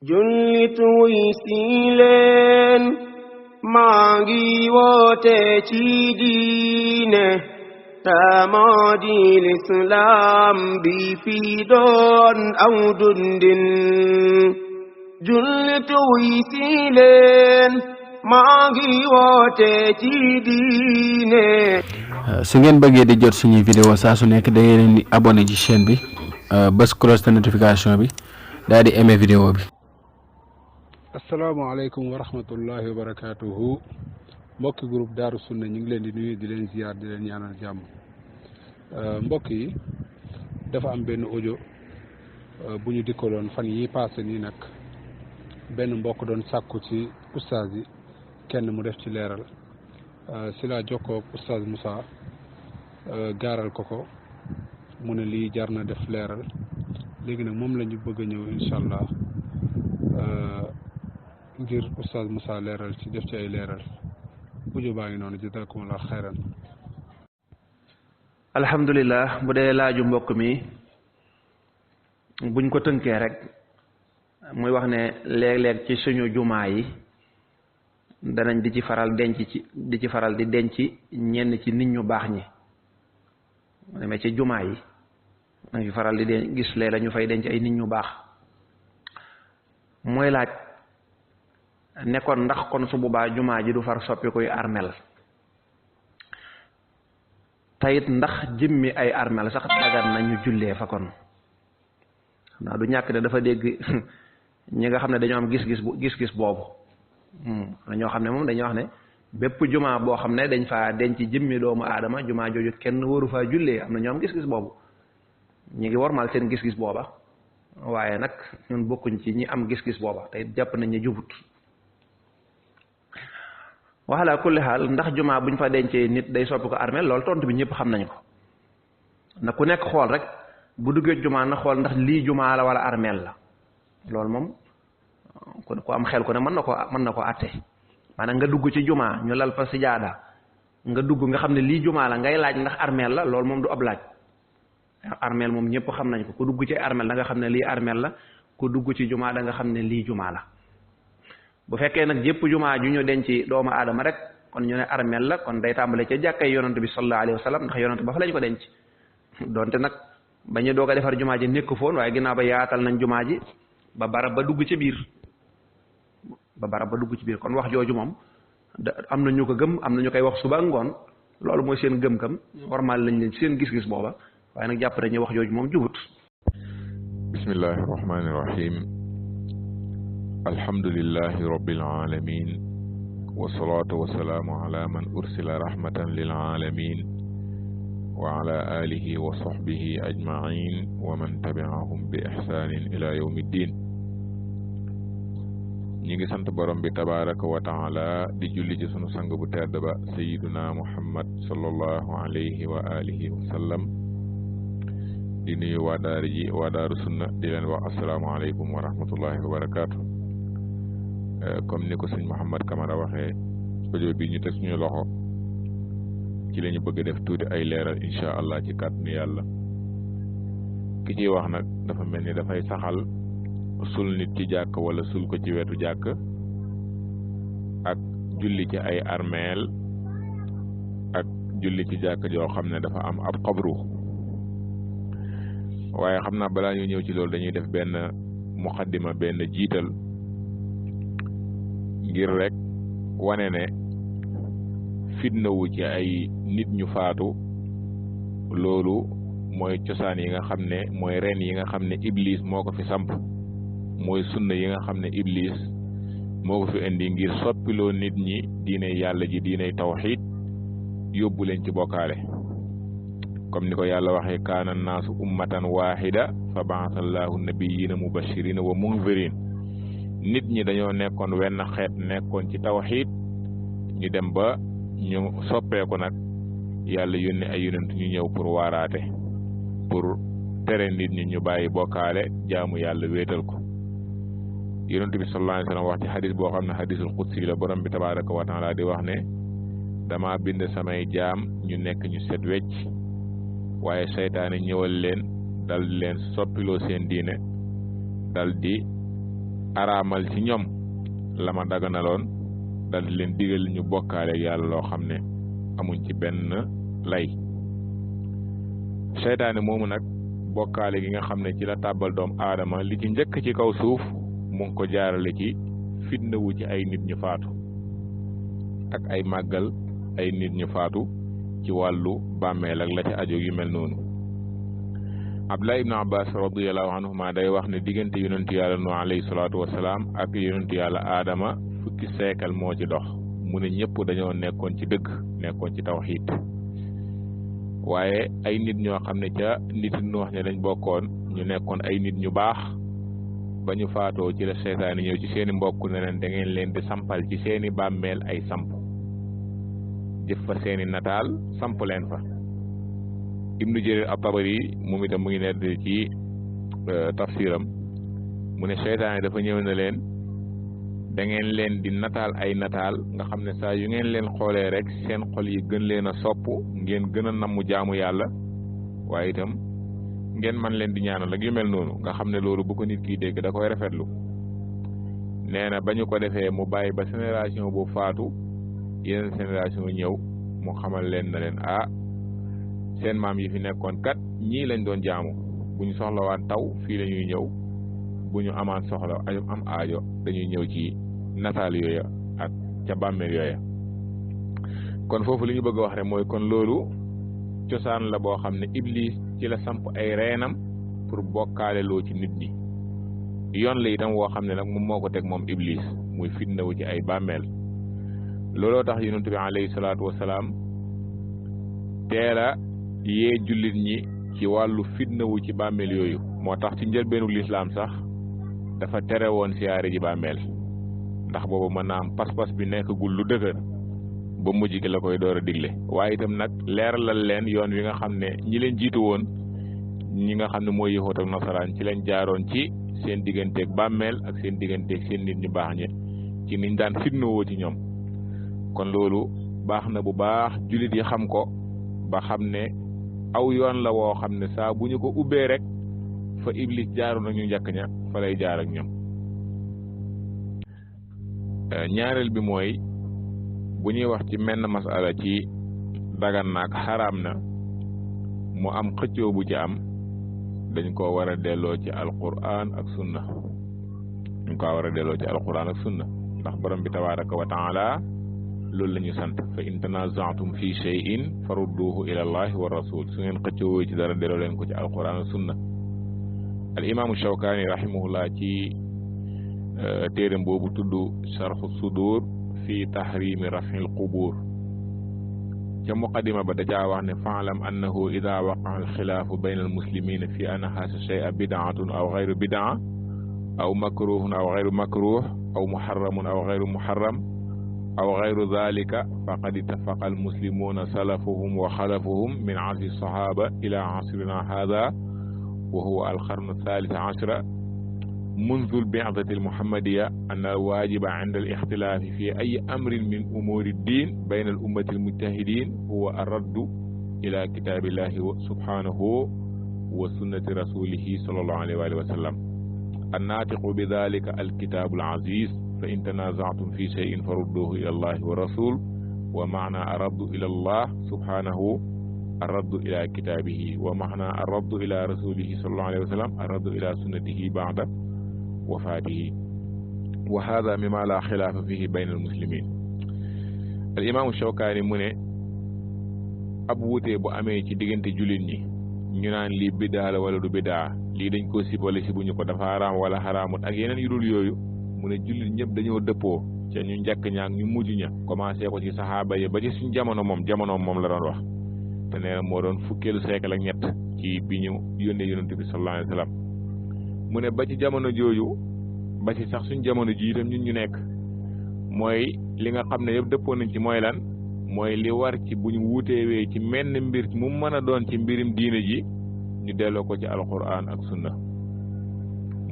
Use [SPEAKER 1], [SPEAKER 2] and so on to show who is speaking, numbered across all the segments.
[SPEAKER 1] jullit wuy si leen maa ngi woote ci diine moo di lislaam bi fi doon aw dundin jullit wuy si leen maa ngi woote ci diine.
[SPEAKER 2] su ngeen bëggee di jot suñuy vidéo saa su nekk da ngeen di abonné ci chaîne bi bës cloche de notification bi daal di aimé vidéo bi.
[SPEAKER 3] asalaamaaleykum wa rahmatullahi wa barakaatuhu mbokki groupe Daaru Sunna ñu ngi leen di nuyu di leen ziar di leen ñaanal jàmm. mbokk yi dafa am benn audio bu ñu dikkaloon fan yi passé nii nag benn mbokk doon sàkku ci oustaz yi kenn mu def ci leeral si laa jokkoo ak oustaz Moussa gaaral ko mu ne lii jar na def leeral léegi nag moom la ñu bëgg a ñëw incha allah ngir oustaz Moussa leeral ci def ci ay leeral audio baa ngi noonu jazakumullah xayran.
[SPEAKER 4] alhamdulilah bu dee laaju mbokk mi buñ ko tënkee rek muy wax ne léeg-léeg ci suñu jumaa yi danañ di ci faral di denc ñenn ci nit ñu baax ñi demee ci jumaa yi dañ fi faral di gis léeg la ñu fay denc ay nit ñu baax mooy laaj nekkoon ndax kon su boobaa jumaa ji du far soppi koy armel tayit ndax jëmmi ay armel sax dagan nañu jullee fa kon xam naa du ñàkk ne dafa dégg ñi nga xam ne dañoo am gis-gis boobu ñoo xam ne moom dañuy wax ne bépp jumaa boo xam ne dañ faa denc jëmmi doomu aadama jumaa jooju kenn waru faa jullee am na ñoo am gis-gis boobu ñi ngi wormaal seen gis-gis booba waaye nag ñun bokkuñ ci ñi am gis-gis booba tey jàpp nañ ne jubut waxalaa kulli xaal ndax jumaa buñ fa dencee nit day soppi ko armeel loolu tontu bi ñëpp xam nañ ko na ku nekk xool rek bu duggee jumaa na xool ndax lii jumaa la wala armeel la loolu moom ku am xel ku ne mën na ko àtte maanaam nga dugg ci jumaa ñu lal fa sijaada nga dugg nga xam ne lii jumaa la ngay laaj ndax armeel la loolu moom du ab laaj armeel moom ñëpp xam nañ ko ku dugg ci armeel da nga xam ne lii armeel la ku dugg ci jumaa da nga xam ne lii jumaa la bu fekkee nag jëpp jumaa ju ñu denc doomu aadama rek kon ñu ne armeel la kon day tàmbale ca jàkkay yonante bi sallallahu alayhi wa sallam ndax yonante ba fa lañ ko denc donte nag ba ñu doog a defar jumaa ji nekk foon waaye ginnaaw ba yaatal nañ jumaa ji ba barab ba dugg ci biir kon wax jooju moom am na ñu ko gëm am na ñu koy wax suba ngoon loolu mooy seen gëm-gëm warmaal lañ leen seen gis-gis booba waaye nag jàpp nañu wax jooju moom jubut.
[SPEAKER 5] bismillahi rahmani rahim alhamdulillahi rabbil alamin wasalaatu wasalaamu ala man ursila rahmatan lil alamin wa ala alihi wa sahbihi ajmain wa man tabi'ahum bi ihsanin ila yawmi ddin ñi ngi sant borom bi tabaraka wa taala di julli ci sunu sang bu tedd ba sayiduna muhammad sallallahu alayhi wa alihi wa sallam di nuyu waa daara ji waa Daaru Sunna di leen wax asalaamaaleykum wa rahmatullahi wa barakaatu comme ni ko sëñ Mouhamed Camara waxee audio bi ñu teg suñu loxo ci la ñu bëgg def tuuti ay leeral incha allah ci kàttanu yàlla ki ciy wax nag dafa mel ni dafay saxal sul nit ci jàkk wala sul ko ci wetu jàkk ak julli ci ay armeel ak julli ci jàkk joo xam ne dafa am ab xabru waaye xam naa balaa ñu ñëw ci loolu dañuy def benn muqaddima benn jiital ngir rek wane ne fitnawu ci ay nit ñu faatu loolu mooy cosaan yi nga xam ne mooy ren yi nga xam ne iblis moo ko fi samp mooy sunna yi nga xam ne iblis moo ko fi indi ngir soppiloo nit ñi diiney yàlla ji diiney tawxiid yóbbu leen ci bokkaale comme ni ko yàlla waxee kaana naasu ummatan waahida fa ba'atha allahu nabiyyiina mubashirina wa munzirin nit ñi dañoo nekkoon wenn xeet nekkoon ci tawxiid ñu dem ba ñu soppeeku nag yàlla yónni ay yonent ñu ñëw pour waaraate pour tere nit ñi ñu bàyyi bokkaale jaamu yàlla wéetal ko yonent bi sallallahu alayhi wa sallam wax ci xadis boo xam ne xadisul qudsi la borom bi tabaraka wa taala di wax ne dama bind samay jaam ñu nekk ñu set wecc waaye seytaane ñëwal leen dal di leen soppiloo seen diine dal di araamal ci ñoom la ma daganaloon dal di leen digal ñu bokkaale yàlla loo xam ne amuñ ci benn lay seytaane moomu nag bokkaale gi nga xam ne ci la tàbbal doom aadama li ci njëkk ci kaw suuf mu ngi ko jaarale ci fitna wu ci ay nit ñu faatu ak ay màggal ay nit ñu faatu ci wàllu bàmmeel ak la ca aju yu mel noonu Abdullah ibn Abbas radiyallahu anhuma day wax ne diggante yonentu yàlla Nuh alayhi salaatu wasalaam ak yonentu yàlla aadama fukki seekal moo ci dox mu ne ñëpp dañoo nekkoon ci dëgg nekkoon ci tawxiid waaye ay nit ñoo xam ne ca nit Nuh ne dañ bokkoon ñu nekkoon ay nit ñu baax ba ñu faatoo ci la seytaane ñëw ci seeni mbokk ne leen da ngeen leen di sampal ci seeni bàmmeel ay samp jëf fa seeni nataal samp leen fa Ibnu Jarir at-Tabari moom itam mu ngi nekk ci tafsiram mu ne seytaane dafa ñëw na leen da ngeen leen di nataal ay nataal nga xam ne saa yu ngeen leen xoolee rek seen xol yi gën leen a sopp ngeen gën a namm jaamu yàlla waaye itam ngeen man leen di ñaanal ak yu mel noonu nga xam ne loolu bu ko nit kiy dégg da koy rafetlu nee na ba ñu ko defee mu bàyyi ba génération bu faatu yeneen génération ñëw mu xamal leen na leen seen maam yi fi nekkoon kat ñii lañ doon jaamu bu ñu soxlawaan taw fii la ñuy ñëw bu ñu amaan soxla am aajo dañuy ñëw ci nataal yooya ak ca bàmmeel yooya kon foofu li ñu bëgg a wax rek mooy kon loolu cosaan la boo xam ne Iblis ci la samp ay reenam pour bokkaale loo ci nit ñi yoon la itam woo xam ne nag moom moo ko teg moom Iblis muy fitnawu ci ay bàmmeel looloo tax yonent bi alayhi salaatu wasalaam teela yee jullit ñi ci wàllu fitnawu ci bàmmeel yooyu moo tax ci njëlbeenu lislaam sax dafa tere woon siyaare ji bàmmeel ndax boobu mën naa am pas-pas bi nekkagul lu dëgër ba mujj gi la koy door a digle waaye itam nag leeralal leen yoon wi nga xam ne ñi leen jiitu woon ñi nga xam ne mooy yahuud ak nasaraan ci leen jaaroon ci seen digganteeg bàmmeel ak seen digganteeg seen nit ñu baax ñi ci niñ daan fitnawoo ci ñoom kon loolu baax na bu baax jullit yi xam ko ba xam ne aw yoon la woo xam ne saa bu ñu ko ubbee rek fa Iblis jaaroon ak ñu njëkk ña fa lay jaar ak ñoom ñaareel bi mooy bu ñuy wax ci menn masala ci dagan naak xaraam na mu am xëccoo bu ci am dañ ko war a delloo ci alquran ak sunna ndax borom bi tabaraka wa taala loolu la ñu sant fa in tanaza'tum fi shay'in farudduhu ila allahi wa rasul su ngeen xëccoo ci dara delloo leen ko ci alquran ak sunna al imaamu Shawkaani rahimahullah ci téeram boobu tudd sharhu sudur fi tahrimi raf'il qubur ca muqaddima ba dajaa wax ne fa'lam annahu idha waqa'a al-khilaafu bayna al-muslimina fi anna hadha shay'a bid'atun aw ghayru bid'a aw makruhun aw ghayru makruh aw muharramun aw ghayru muharram aw ghayru dhalika faqad ittafaqa al-muslimuna salafuhum wa khalafuhum min 'asri as-sahaba ila 'asrina hadha wa huwa al-qarn ath-thalith 'ashra منذ البعثة المحمدية أن الواجب عند الاختلاف في أي أمر من أمور الدين بين الأمة المجتهدين هو الرد إلى كتاب الله سبحانه وسنة رسوله صلى الله عليه وآله وسلم الناطق بذلك الكتاب العزيز فإن تنازعتم في شيء فردوه إلى الله والرسول ومعنى الرد إلى الله سبحانه الرد إلى كتابه ومعنى الرد إلى رسوله صلى الله عليه وسلم الرد إلى سنته بعد وفاته وهذا مما لا خلاف فيه بين المسلمين الإمام الشوكاني mu ne ab wuute bu amee ci diggante jullit ñi ñu naan lii bidaa la wala du bidaa lii dañ ko sibale si buñu ko dafa xaraam wala xaraamut ak yeneen yu dul yooyu mu ne jullit ñëpp dañoo dëppoo ca ñu njëkk ñaak ñu mujj ña commencé ko ci saxaaba yi ba ci suñ jamono moom la doon wax te nee na moo doon fukkeelu siècle ak ñett ci bi ñu yónnee yonent bi sallallahu alayhi wa sallam mu ne ba ci jamono jooju ba ci sax suñ jamono ji itam ñun ñu nekk mooy li nga xam ne yëpp dëppoo nañ ci mooy lan mooy li war ci bu ñu wuuteewee ci menn mbir mu mën a doon ci mbirim diine ji ñu delloo ko ci alquran ak sunna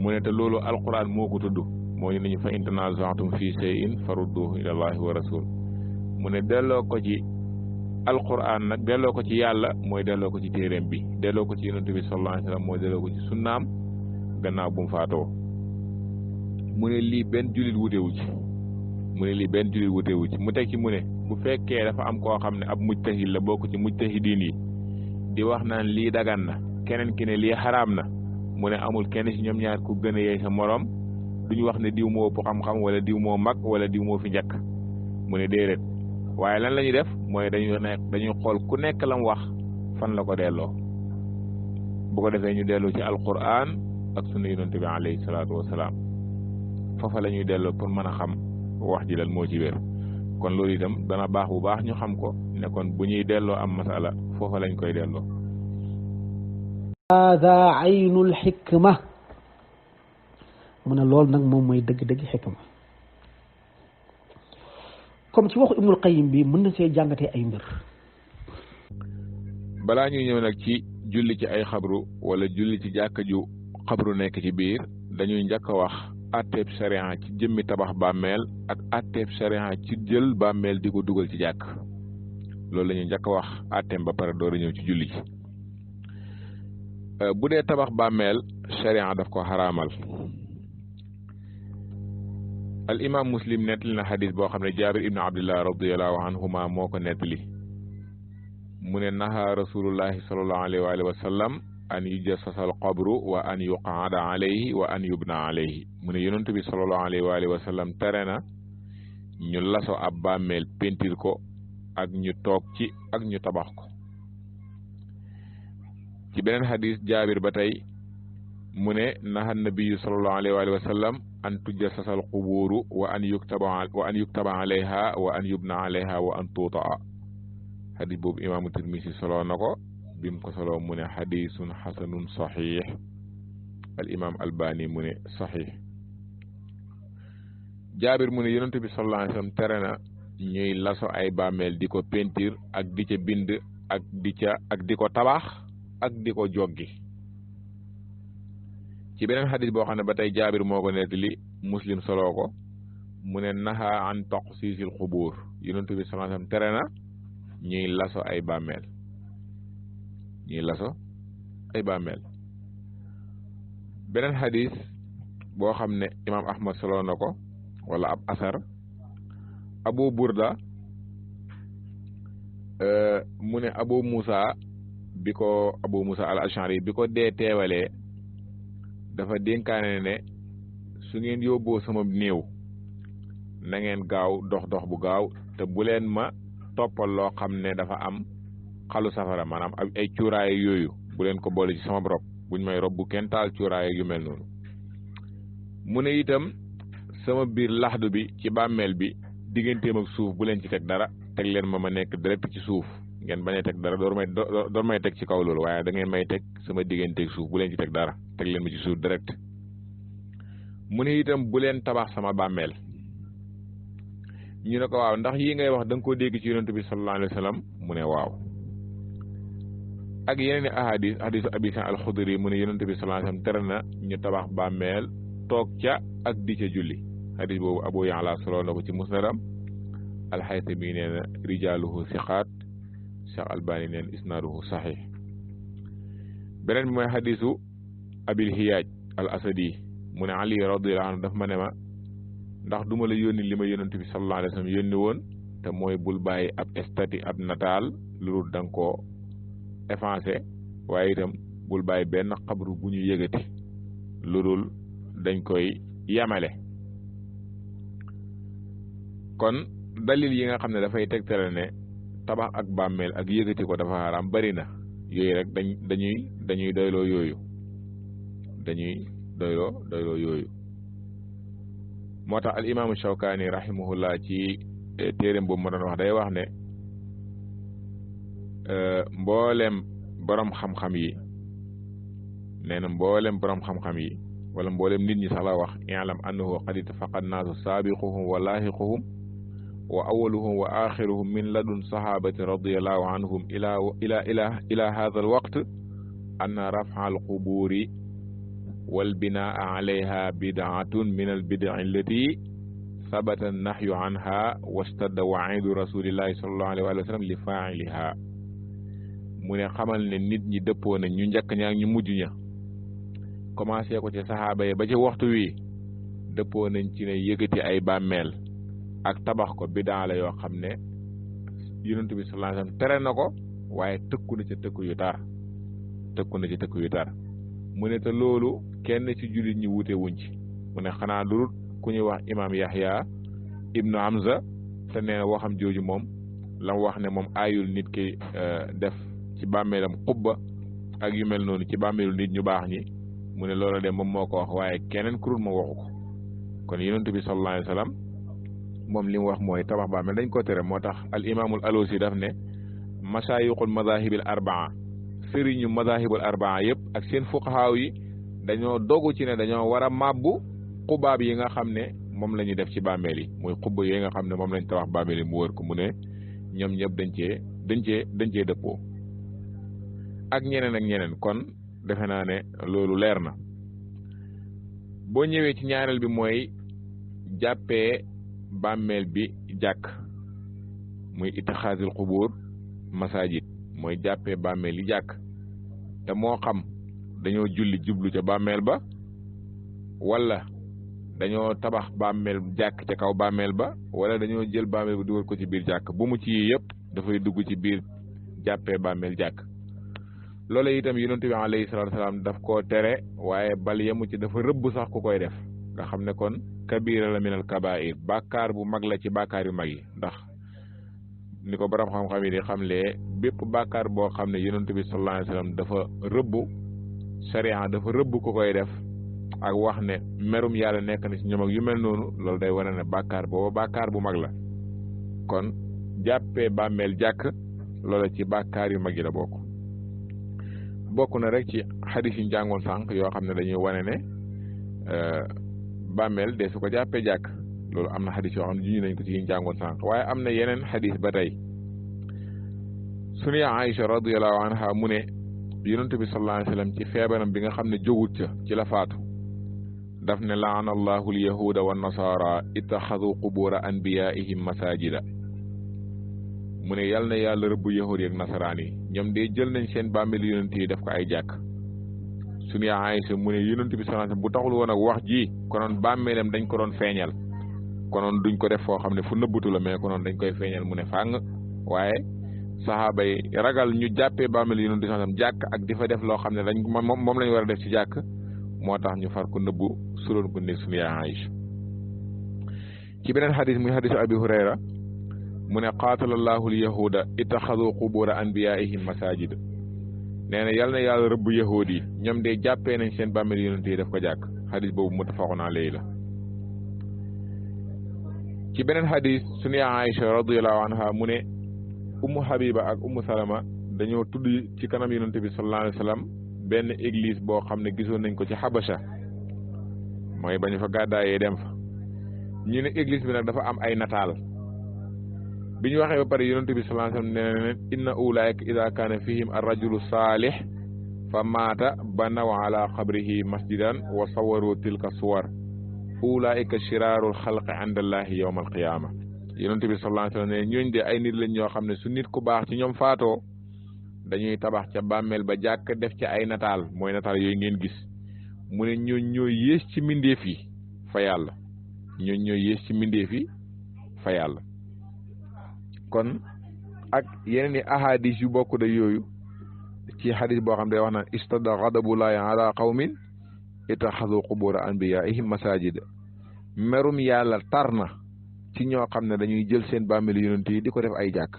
[SPEAKER 5] mu ne te loolu alquran moo ko tudd moo ñu nañu fa in tanaza'tum fi shay'in farudduhu ila allahi wa rasul mu ne delloo ko ci alquran nag delloo ko ci yàlla mooy delloo ko ci téeréem bi delloo ko ci yonent bi sallallahu alayhi wa sallam mooy delloo ko ci sunnaam gannaaw bu mu faatoo mu ne lii benn jullit wutewu ci mu ne lii benn jullit wutewu ci mu tekki mu ne bu fekkee dafa am koo xam ne ab mujtahid la bokk ci mujtahidiin yi di wax naan lii dagan na keneen ki ne lii xaraam na mu ne amul kenn ci ñoom ñaar ku gën a yeey sa moroom duñu wax ne diw moo ëpp xam-xam wala diw moo mag wala diw moo fi njëkk mu ne déedéet waaye lan la ñuy def mooy dañuy xool ku nekk lam wax fan la ko delloo bu ko defee ñu delloo ci alquran ak sunna yonent bi alayhi salaatu wasalaam foofa la ñuy delloo pour mën a xam wax ji lan moo ci wér kon loolu itam dana baax bu baax ñu xam ko ne kon bu ñuy delloo am masala foofa lañ koy delloo
[SPEAKER 6] hada aynul xikma mu ne loolu nag moom mooy dëgg-dëgg xikma comme ci waxu Ibnul Qayyim bi mën na see jàngatee ay mbir
[SPEAKER 5] balaa ñuy ñëw nag ci julli ci ay xabru wala julli ci jàkka ju xabru nekk ci biir dañuy njëkk a wax atteeb sharia ci jëmmi tabax bàmmeel ak atteeb sharia ci jël bàmmeel di ko dugal ci jàkk loolu la ñuy njëkk a wax atteem ba pare door a ñëw ci julli ci bu dee tabax bàmmeel sharia daf ko xaraamal al imam muslim nettali na xadis boo xam ne jaabir ibnu abdillah radiallahu anhuma moo ko nettali mu ne naha rasulullahi salallahu alayhi wa sallam an yujassasa al qabru wa an yuqaada alayhi wa an yubna alayhi mu ne yonent bi salallahu alayhi wa sallam tere na ñu laso ab bàmmeel pentir ko ak ñu toog ci ak ñu tabax ko ci beneen xadis jaabir ba tey mu ne naha nabiyu salallahu alayhi wa sallam an tujassasa al quburu wa an yuktaba alayha wa an yubna alayha wa an tuutaa xadis boobu imaamu Tirmisi solo na ko bim ko solo mu ne xadisun xasanun saxiix al imaam albani mu ne saxiix jaabir mu ne yonent bi sallallahu alayhi wa sallam tere na ñuy laso ay bàmmeel di ko peinture ak di ca bind ak di ko tabax ak di ko joggi ci beneen xadis boo xam ne ba tey jaabir moo ko nettali muslim solo ko mu ne naha an taqsiisil xubuur yonent bi sallallahu alayhi wa sallam tere na ñuy laso ay bàmmeel beneen xadis boo xam ne imaam ahmad solo na ko wala ab asar abu burda mu ne abu musa al ashari bi ko dee teewalee dafa dénkaane ne su ngeen yóbboo sama néew na ngeen gaaw dox bu gaaw te bu leen ma toppal loo xam ne dafa am xalu safara maanaam ay cuuraay yooyu bu leen ko boole ci sama rob buñ may rob bu kenn taal cuuraay yu mel noonu mu ne itam sama biir laxdu bi ci bàmmeel bi digganteem ak suuf bu leen ci teg dara teg leen ma nekk direct ci suuf ngeen bañ a teg dara door may teg ci kaw loolu waaye da ngeen may teg sama digganteeg suuf bu leen ci teg dara teg leen ma ci suuf direct mu ne itam bu leen tabax sama bàmmeel ñu ne ko waaw ndax yi ngay wax da nga koo dégg ci yonent bi sallallahu alayhi wa sallam mu ne waaw ak yeneen i hadisu abi Saïd al-Xudri mu ne yonent bi sallallahu alayhi wa sallam tere na ñu tabax bàmmeel toog ca ak di ca julli hadis boobu Abu Ya'la solo na ko ci musnadam al-Haythami nee na rijaaluhu siqaat Cheikh Albani nee na isnaaduhu saxiix beneen bi mooy hadisu Abil Hiyaaj al-Asadi mu ne Ali radiyallahu anhu daf ma ne ma ndax duma la yónni li ma yonent bi sallallahu alayhi wa sallam yónni woon te mooy bul bàyyi ab estati ab nataal lu da nga koo effacé waaye itam bul bàyyi benn xabru bu ñu yëgati lu dul dañ koy yamale kon dalil yi nga xam ne dafay tegtale ne tabax ak bàmmeel ak yëgati ko dafa xaraam bari na yooyu rek dañuy doyloo yooyu dañuy doyloo yooyu moo tax al imaamu Shawkaani rahimahullah ci téeréem boobu ma doon wax day wax ne mboolem borom xam-xam yi nee na mboolem borom xam-xam yi wala mboolem nit ñi sax la wax i'lam annahu qad ittafaqa annaasu saabiquhum wa laahiquhum wa awaluhum wa axiruhum min ladun sahabati radiyallahu anhum ila hadha al waqt anna raf'a al quburi wal binaa alayha bid'atun min al bid'i allati sabata an-nahyu anha wastadda wa'idu rasulillahi sallallahu alayhi wa sallam li fa'iliha mu ne xamal ne nit ñi dëppoo nañ ñu njëkk ña ak ñu mujj ña commencé ko ci saxaaba yi ba ci waxtu wi dëppoo nañ ci ne yëgati ay bàmmeel ak tabax ko bidaa la yoo xam ne yonent bi sallallahu alayhi wasallam tere na ko waaye tëkku na ca tëkku yu tar mu ne te loolu kenn ci jullit ñi wute wuñ ci mu ne xanaa lu ku ñuy wax imaam Yahya ibnu Hamza te nee na waxam jooju moom la wax ne moom aayul nit ki def ci bàmmeelam xubba ak yu mel noonu ci bàmmeelu nit ñu baax ñi mu ne loolu de moom moo ko wax waaye keneen kurul ma waxu ko kon yonent bi sallallahu alayhi wasallam moom li mu wax mooy tabax bàmmeel dañ ko tere moo tax al imaamul Alusi daf ne masaayiqul madaahibil arbaa sëriñu madahibul arbaa yëpp ak seen fuqahaaw yi dañoo dogu ci ne dañoo war a màbbu xubaab yi nga xam ne moom la ñuy def ci bàmmeel yi muy xubba yi nga xam ne moom lañ tabax bàmmeel yi mu wër ko mu ne ñoom ñëpp dañ cee dëppoo ak ñeneen kon defe naa ne loolu leer na boo ñëwee ci ñaareel bi mooy jàppee bàmmeel bi jàkk muy itixaasil xubur masajid mooy jàppee bàmmeel yi jàkk te moo xam dañoo julli jublu ca bàmmeel ba wala dañoo tabax bàmmeel jàkk ca kaw bàmmeel ba wala dañoo jël bàmmeel ba dugal ko ci biir jàkk bu mu ci yëpp dafay dugg ci biir jàppee bàmmeel jàkk loola itam yonent bi alayhi salaatu wasalaam daf koo tere waaye bal yemu ci dafa rëbb sax ku koy def nga xam ne kon kabira la minal kabair bàkkaar bu mag la ci bàkkaar yu mag yi ndax ni ko borom xam-xam yi di xamlee bépp bàkkaar boo xam ne yonent bi sallallahu alayhi wasallam dafa rëbb sharia dafa rëbb ku koy def ak wax ne merum yàlla nekk na ci ñoom ak yu mel noonu loolu day wane ne bàkkaar booba bàkkaar bu mag la kon jàppee bàmmeel jàkk loola ci bàkkaar yu mag yi la bokk na rek ci xadis yi njàngoon sànq yoo xam ne dañuy wane ne bàmmeel de su ko jàppee jàkk loolu am na xadis yoo xam ne juñu nañ ko ci njàngoon sànq waaye am na yeneen xadis ba tey sunu yaa Aïcha radiyallahu anha mu ne yonent bi sallallahu alayhi wasallam ci feebaram bi nga xam ne jógut ca ci la faatu daf ne laana allahu alyahuda wa nasara ittaxadu qubura anbiyaihim masajida mu ne yàlla na yàlla rëbb yahud yi ak nasaraan yi ñoom de jël nañ seen bàmmeel yonent yi def ko ay jàkk sunu yaa Aïcha mu ne yonent bi sallallahu alayhi wasallam bu taxul woon ak wax ji konoon bàmmeelam dañ ko doon feeñal konoon duñ ko def foo xam ne fu nëbbutu la mais konoon dañ koy feeñal mu ne fàng waaye saxaaba yi ragal ñu jàppee bàmmeel yonent bi sallallahu alayhi wasallam jàkk ak di fa def loo xam ne dañ moom lañ war a def ci jàkk moo tax ñu far ko nëbbu suloon ko nekk sunu yaa Aïcha ci beneen xadis muy xadisu abi hurayra mu ne qaatala allahu alyahuda ittaxadu qubura anbiyaihim masajid nee na yàlla na yàlla rëbb yahuud yi ñoom de jàppee nañ seen bàmmeel yonent yi def ko jàkk xadis boobu muttafaqun alayhi la ci beneen xadis sunu yaa Aïcha radiyallahu anha mu ne ummu habiba ak ummu salama dañoo tudd ci kanam yonent bi sallallahu alayhi wa sallam benn église boo xam ne gisoon nañ ko ci Habasha mooy bañu fa gàddaayee dem fa ñu ne église bi nag dafa am ay nataal bi ñu waxee ba pare yonent bi sallallahu alayhi wasallam nee na inna ulaika ida kaana fihim ar-rajulu salih fa maata banaw ala qabrihi masjidan wa sawaru tilka suwar ulaika shirarul xalqi inda allahi yawma alqiyama yonent bi sallallahu alayhi wasallam ne ñooñ de ay nit lañ ñoo xam ne su nit ku baax ci ñoom faatoo dañuy tabax ca bàmmeel ba jàkk def ci ay nataal mooy nataal yooyu ngeen gis mu ne ñooñ ñooy yées ci mbindeef yi fa yàlla ñooñ ñooy yées ci mbindeef yi fa yàlla kon ak yeneen i ahadis yu bokk da yooyu ci xadis boo xam ne day wax naan istada ghadabullahi ala qawmin ittaxadu qubura anbiyaihim masajid merum yàlla tar na ci ñoo xam ne dañuy jël seen bàmmeel yonent yi di ko def ay jàkk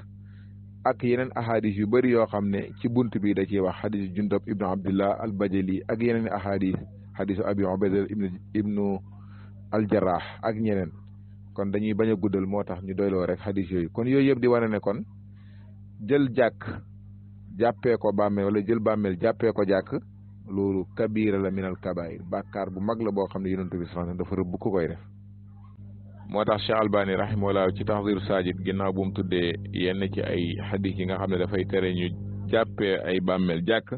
[SPEAKER 5] ak yeneen ahadis yu bëri yoo xam ne ci bunt bi da ciy wax xadis Jundab ibnu Abdullah al-Bajali ak yeneen i ahadis xadisu Abi Ubayda ibnu al-Jarrah ak ñeneen kon dañuy bañ a guddal moo tax ñu doyloo rek xadis yooyu kon yooyu yëpp di wane ne kon jël jàkk jàppee ko bàmmeel wala jël bàmmeel jàppee ko jàkk loolu kabira la minal kabair bàkkaar bu mag la boo xam ne yonent bi sallallahu alayhi wasallam dafa rëbb ku koy def moo tax Cheikh Albani rahimahullah ci tahzir sajid ginnaaw bu mu tuddee yenn ci ay xadis yi nga xam ne dafay tere ñu jàppee ay bàmmeel jàkk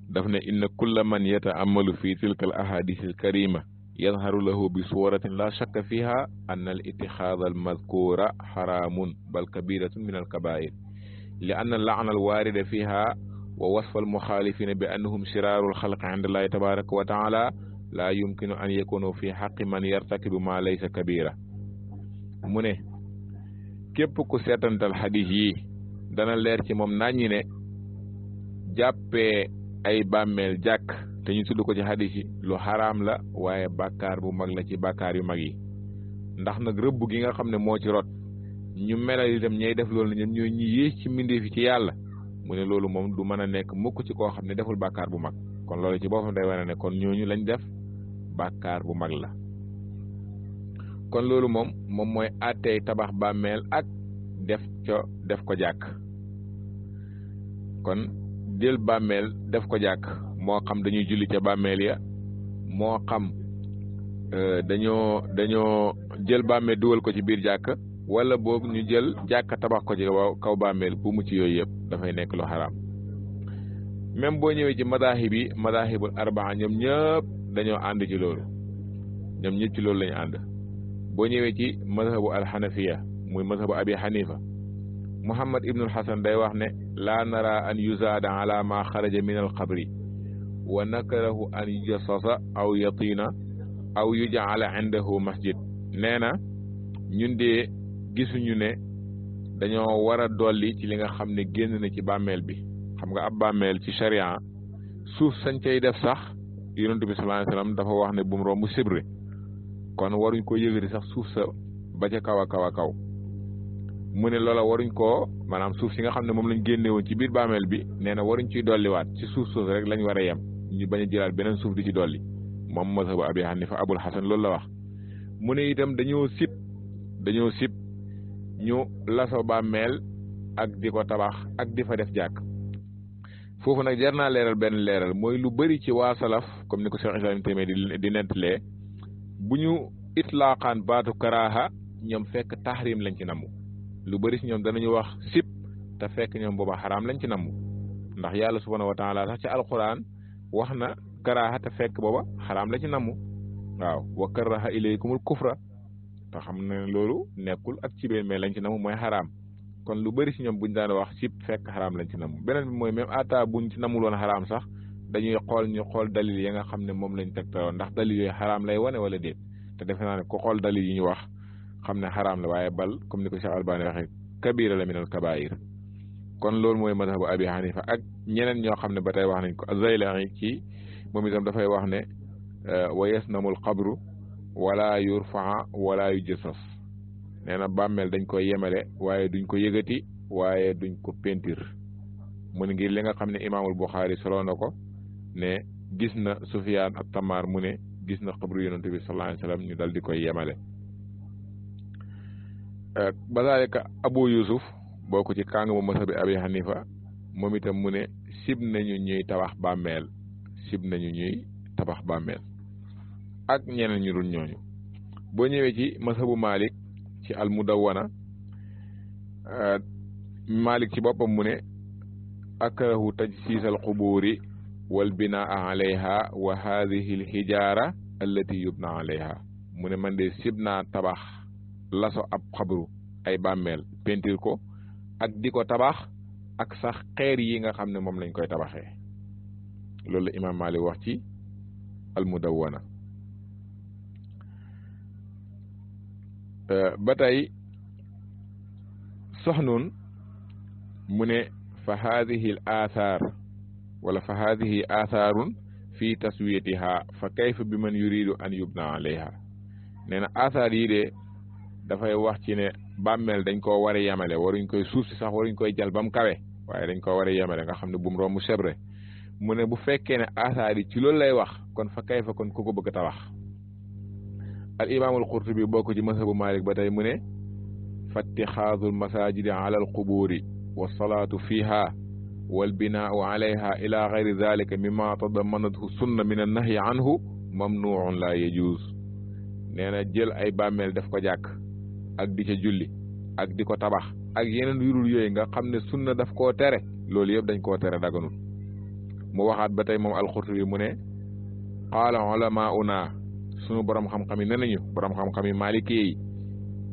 [SPEAKER 5] daf ne inna kulla man yata'ammalu fi tilka al ahadith al karima yadharu lahu bi suratin la shakka fiha anna al ittixaada al madkura xaraamun bal kabiratun min al kabair li anna la'na al waarida fiha wa wasfa al muxaalifina bi annahum shiraaru al xalqi inda allahi tabaraka wa taala laa yumkinu an yakunu fi xaqi man yartakibu ma laysa kabira mu ne képp ku seetantal xadis yi dana leer ci moom naññi ne jàppee ay bàmmeel jàkk te ñu tudd ko ci xadis yi lu xaraam la waaye bàkkaar bu mag la ci bàkkaar yu mag yi ndax nag rëbb gi nga xam ne moo ci rot ñu melal itam ñay def loolu ñoom ñooy ñi yées ci mbindeef yi ci yàlla mu ne loolu moom du mën a nekk mukk ci koo xam ne deful bàkkaar bu mag kon loolu ci boppam day wane ne kon ñooñu lañ def bàkkaar bu mag la kon loolu moom mooy àttey tabax bàmmeel ak def ko jàkk kon jël bàmmeel def ko jàkk moo xam dañuy julli ca bàmmeel ya moo xam dañoo jël bàmmeel dugal ko ci biir jàkk wala boog ñu jël jàkk tabax ko ci kaw bàmmeel bu mu ci yooyu yëpp dafay nekk lu xaraam même boo ñëwee ci madahibul arbaa ñoom ñëpp dañoo ànd ci loolu ñoom ñëpp ci loolu lañu ànd boo ñëwee ci mazhabu alxanafiya muy mazhabu abi xanifa muhammad ibnul hasan day wax ne laa nara an yuzaada ala ma xaraja min alqabri wa nakarahu an yujassasa aw yatiina aw yujala indahu masjid nee na ñun de gisuñu ne dañoo war a dolli ci li nga xam ne génn na ci bàmmeel bi xam nga ab bàmmeel ci sharia suuf sañ cay def sax yonent bi sallallahu alayhi wasallam dafa wax ne bu mu romb sibre kon waruñ ko yëgati sax suuf sa ba ca kaw a kaw a kaw mu ne loola waruñ koo maanaam suuf si nga xam ne moom lañ génne woon ci biir bàmmeel bi nee na waruñ ciy dolliwaat ci suuf rek lañ war a yem ñu bañ a jëlaat beneen suuf di ci dolli moom mazhabu abi hanifa abul hasan loolu la wax mu ne itam dañoo sib ñu laso bàmmeel ak di ko tabax ak di fa def jàkk foofu nag jar naa leeral benn leeral mooy lu bëri ci waa salaf comme ni ko Cheikh Islam Taymiyya di nettalee bu ñu itlaaqaan baatu karaaha ñoom fekk tahrim lañ ci namu lu bëri si ñoom danañu wax sib te fekk ñoom booba xaraam lañ ci namu ndax yàlla subhanahu wa taala sax ci alquran wax na karaaha te fekk booba xaraam la ci namu waaw wa karaha ilaykumul kufra te xam ne loolu nekkul ak cibee mais lañ ci namu mooy xaraam kon lu bëri si ñoom buñ daan wax sib fekk xaraam lañ ci namu beneen bi mooy même ata buñ ci namul woon xaraam sax dañuy xool dalil yi nga xam ne moom lañ tegtaloon ndax dalil yooyu xaraam lay wane wala déet te defe naa ne ko xool dalil yi ñu wax xam ne xaraam la waaye bal comme ni ko Cheikh Albani waxee kabira la minal kabair kon loolu mooy mazhabu abi hanifa ak ñeneen ñoo xam ne ba tey wax nañ ko Zaylai ci moom itam dafay wax ne wa yasnamul qabru wala yurfaa wala yujassas nee na bàmmeel dañ koy yemale waaye duñ ko yëgati waaye duñ ko pentir mu ne ngir li nga xam ne imaamul Buxaari solo na ko ne gis na Sufyaan ak Tamaar mu ne gis na xabru yonent bi sallallahu alayhi wasallam ñu dal di koy yemale bazaalika Abu Yusuf bokk ci kàng mu mazhab bi Abi Hanifa moom itam mu ne sib nañu ñuy tabax bàmmeel ak ñeneen ñu dul ñooñu boo ñëwee ci mazhabu Malik ci al mudawwana Malik ci boppam mu ne akrahu tajsiis al quburi wal binaa alayha wa hadhihi al hijara allati yubna alayha mu ne man de sib naa tabax laso ab xabru ay bàmmeel pentir ko ak di ko tabax ak sax xeer yi nga xam ne moom lañ koy tabaxee loolu la imaam Malik wax ci al mudawwana ba tey Sahnun mu ne fa haadihi al aathaar wala fa haadihi aathaarun fi taswiyatiha fa kayfa bi man yuridu an yubna alayha nee na aathaar yi de dafay wax ci ne bàmmeel dañ koo war a yemale waruñ koy suuf si sax waruñ koy jal ba mu kawe waaye dañ koo war a yemale nga xam ne bu mu romb sebre mu ne bu fekkee ne aathaar yi ci loolu lay wax kon fa kayfa kon ku ko bëgg a tabax al imaamul Qurtubi bokk ci mazhabu Malik ba tey mu ne fattixaadul masajidi ala al quburi wa salaatu fiha wal binaau alayha ila gayri dalika mimma tadamanathu sunna min annahyi anhu mamnuun la yajuz nee na jël ay bàmmeel def ko jàkk ak di ca julli ak di ko tabax ak yeneen yurul yooyu nga xam ne sunna daf koo tere loolu yëpp dañ koo tere daganul mu waxaat ba tey moom al-Qurtubi mu ne qaala ulamauna sunu borom xam-xam yi ne nañu borom xam-xam yi maliki yi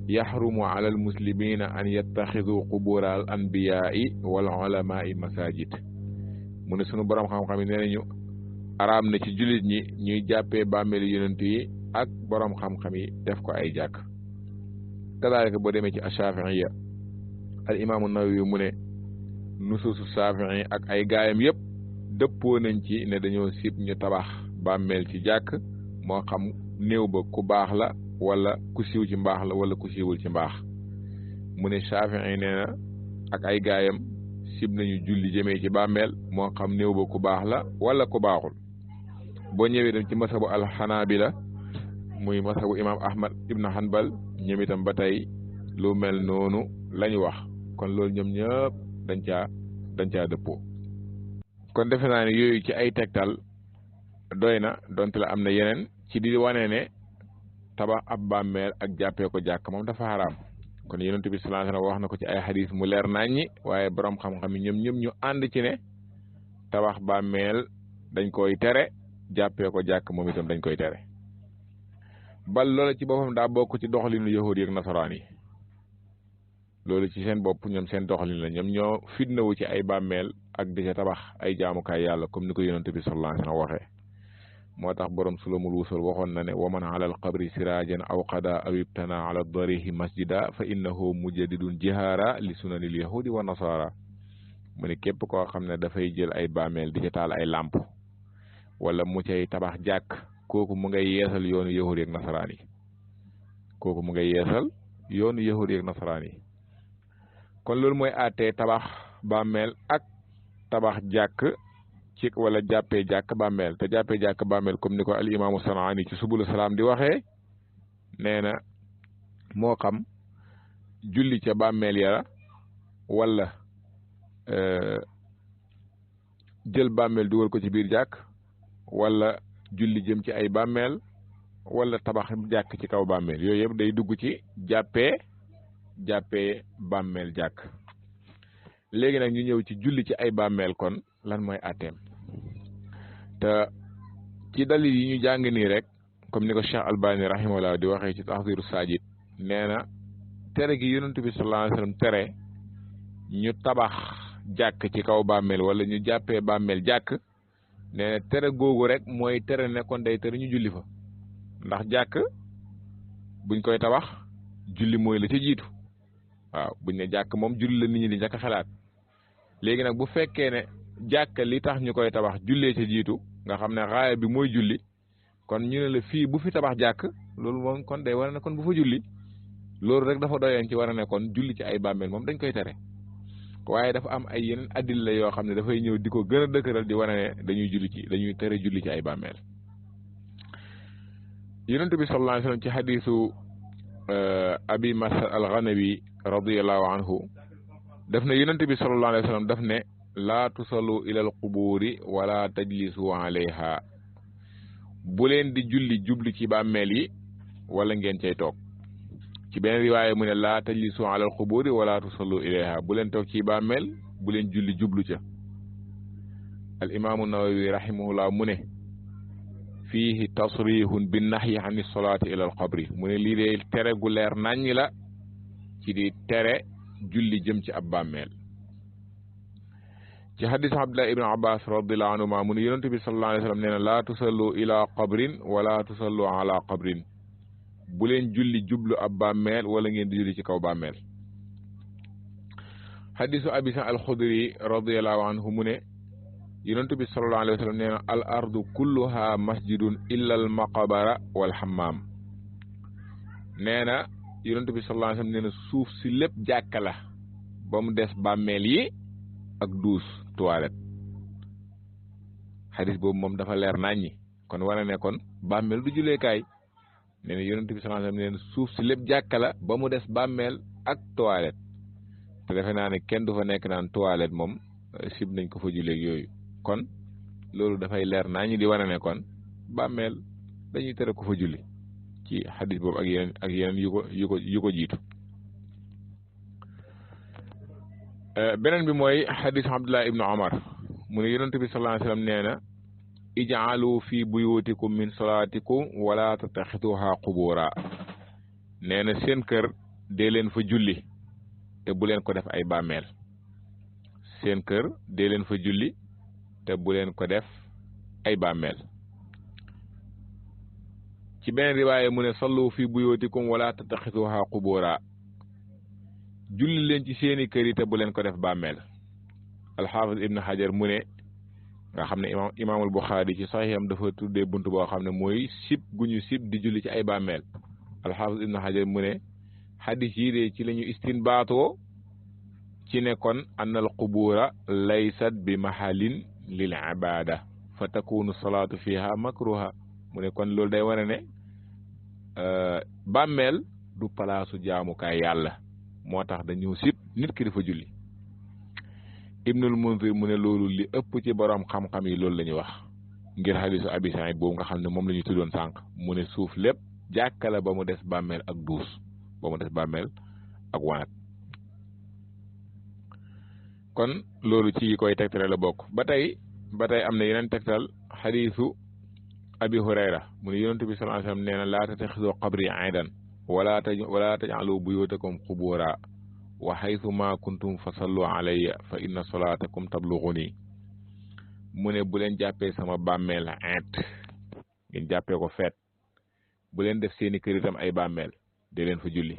[SPEAKER 5] yaxrumu ala al muslimina an yattaxidu qubura al anbiyaai wal ulamai masajid mu ne sunu borom xam-xam yi ne nañu araam na ci jullit ñi ñuy jàppee bàmmeeli yonent yi ak borom xam-xam yi def ko ay jàkk kadaalika boo demee ci Ashaafi'iyya al imaamu Nawawi mu ne nusuusu Shaafi'i ak ay gaayam yëpp dëppoo nañ ci ne dañoo sib ñu tabax bàmmeel ci jàkk moo xam néew ba ku baax la wala ku siiw ci mbaax la wala ku siiwul ci mbaax mu ne Shaafi'i nee na ak ay gaayam sib nañu julli jëmee ci bàmmeel moo xam néew ba ku baax la wala ku baaxul boo ñëwee dem ci masabu alxanaabila muy masabu imam Ahmad ibn Hanbal ñoom itam ba tey lu mel noonu lañu wax kon loolu ñoom ñëpp dañ caa dëppoo kon defe naa ne yooyu ci ay tegtal doy na donte la am na yeneen ci di wane ne tabax ab bàmmeel ak jàppee ko jàkk moom dafa xaraam kon yonent bi sallallahu alayhi wasallam wax na ko ci ay xadis mu leer naññi waaye borom xam-xam yi ñoom ñu ànd ci ne tabax bàmmeel dañ koy tere jàppee ko jàkk moom itam dañ koy tere bal loola ci boppam daa bokk ci doxalinu yahud yi ak nasaraan yi loolu ci seen bopp ñoom seen doxalin la ñoom ñoo fitnawu ci ay bàmmeel ak di ca tabax ay jaamukaay yàlla comme ni ko yonent bi sallallahu alayhi wasallam waxee moo tax borom sulamul wusul waxoon na ne waman ala al qabri sirajan aw qada aw ibtana ala darihi masjida fa innahu mujaddidun jihaara li sunanil yahudi wa nasara mu ne képp koo xam ne dafay jël ay bàmmeel di ca taal ay làmp wala mu cay tabax jàkk kooku mu ngay yeesal yoonu yahudi ak nasaraan yi kooku mu ngay yeesal yoonu yahudi ak nasaraan yi kon loolu mooy àttee tabax bàmmeel ak tabax jàkk ci wala jàppee jàkk bàmmeel te jàppee jàkk bàmmeel comme ni ko al imaamu Sanaani ci subul salaam di waxee nee na moo xam julli ca bàmmeel ya wala jël bàmmeel dugal ko ci biir jàkk wala julli jëm ci ay bàmmeel wala tabax jàkk ci kaw bàmmeel yooyu yëpp day dugg ci jàppee bàmmeel jàkk léegi nag ñu ñëw ci julli ci ay bàmmeel kon lan mooy àtteem te ci dalil yi ñu jàng nii rek comme ni ko Cheikh Albani rahimahullah di waxee ci Tahziru Sajid nee na tere gi yonent bi sallallahu alayhi wasallam tere ñu tabax jàkk ci kaw bàmmeel wala ñu jàppee bàmmeel jàkk nee na tere googu rek mooy tere ne kon day tere ñu julli fa ndax jàkk buñ koy tabax julli mooy la ca jiitu waaw buñ ne jàkk moom julli la nit ñi di njëkk a xalaat léegi nag bu fekkee ne jàkk li tax ñu koy tabax jullee ca jiitu nga xam ne raaya bi mooy julli kon ñu ne la fii bu fi tabax jàkk loolu moom kon day war ne kon bu fa julli loolu rek dafa doyeen ci war a ne kon julli ci ay bàmmeel moom dañ koy tere waaye dafa am ay yeneen addil la yoo xam ne dafay ñëw di ko gën a dëkkëral di wane ne dañuy tere julli ci ay bàmmeel yonent bi sallallahu alayhi wasallam ci xadiisu abi mas'ud al-Ghanawi radiyallahu anhu daf ne yonent bi sallallahu alayhi wasallam daf ne laa tusallu ilal quburi wala tajlisu alayha bu leen di julli jublu ci bàmmeel yi wala ngeen cay toog ci beneen riwaaya mu ne laa tajlisu alal quburi wala tusallu ilayha bu leen toog ci bàmmeel bu leen julli jublu ca al imaamu Nawawi rahimahullah mu ne fiihi tasrihun bi nahyi ani salaati ilal qabri mu ne lii de tere gu leer naññ la ci di tere julli jëm ci ab bàmmeel ci hadis Abdullah ibn Abbas radiyallahu anhuma mu ne yonent bi sallallahu alayhi wasallam nee na laa tusallu ila qabrin wala tusallu ala qabrin bu leen julli jublu ab bàmmeel wala ngeen di julli ci kaw bàmmeel hadisu Abi Sa'id al-Khudri radiyallahu anhu mu ne yonent bi sallallahu alayhi wasallam nee na al ardu kulluha masjidun illa al maqbara wal hammam nee na yonent bi sallallahu alayhi wasallam nee na suuf si lépp jàkka la ba mu des bàmmeel yi ak duus toilette xadis boobu moom dafa leer naññi kon wane ne kon bàmmeel du julleekaay nee na yonent bi sallallahu alayhi wasallam nee na suuf si lépp jàkka la ba mu des bàmmeel ak toilette te defe naa ne kenn du fa nekk naan toilette moom sib nañ ko fa julleeg yooyu kon loolu dafay leer naññi di wane ne kon bàmmeel dañuy tere ko fa julli ci xadis boobu ak yeneen yu ko jiitu beneen bi mooy xadis Abdullah ibnu Umar mu ne yonent bi sallallahu alayhi wasallam nee na ij'alu fi buyutikum min salatikum wala tattaxiduha qubura nee na seen kër dee leen fa julli te bu leen ko def ay bàmmeel seen kër dee leen fa julli te bu leen ko def ay bàmmeel ci beneen riwaaye mu ne sallu fi buyootikum wala tattaxisuha qubura julli leen ci seeni kër yi te bu leen ko def bàmmeel alxaafis ibn xajar mu ne nga xam ne imaamul buxaari ci saxiixam dafa tuddee bunt boo xam ne mooy sib gu ñu sib di julli ci ay bàmmeel alxaafis ibn xajar mu ne xadis yi de ci la ñu istinbaatoo ci ne kon anna al qubura laysat bi mahalin lil ibada fa takunu salaatu fiha makruha mu ne kon loolu day wane ne bàmmeel du palaasu jaamukaay yàlla moo tax dañu sib nit ki dafa julli ibnul munzir mu ne loolu li ëpp ci borom xam-xam yi loolu la ñuy wax ngir xadisu abi saïd boobu nga xam ne moom la ñu tuddoon sànq mu ne suuf lépp jàkkala ba mu des bàmmeel ak duus ba mu des bàmmeel ak wanat kon loolu ci koy tegtale la bokk ba tey am na yeneen tegtal xadisu abi hurayra mu ne yonent bi sallallahu alayhi wasallam nee na laa tattaxidu qabri aydan wala taj'alu buyutakum qubura wa haythu ma kuntum fa sallu alayya fa inna salatakum tablughuni mu ne bu leen jàppee sama bàmmeel eet ngeen jàppee ko feet bu leen def seeni kër itam ay bàmmeel de leen fa julli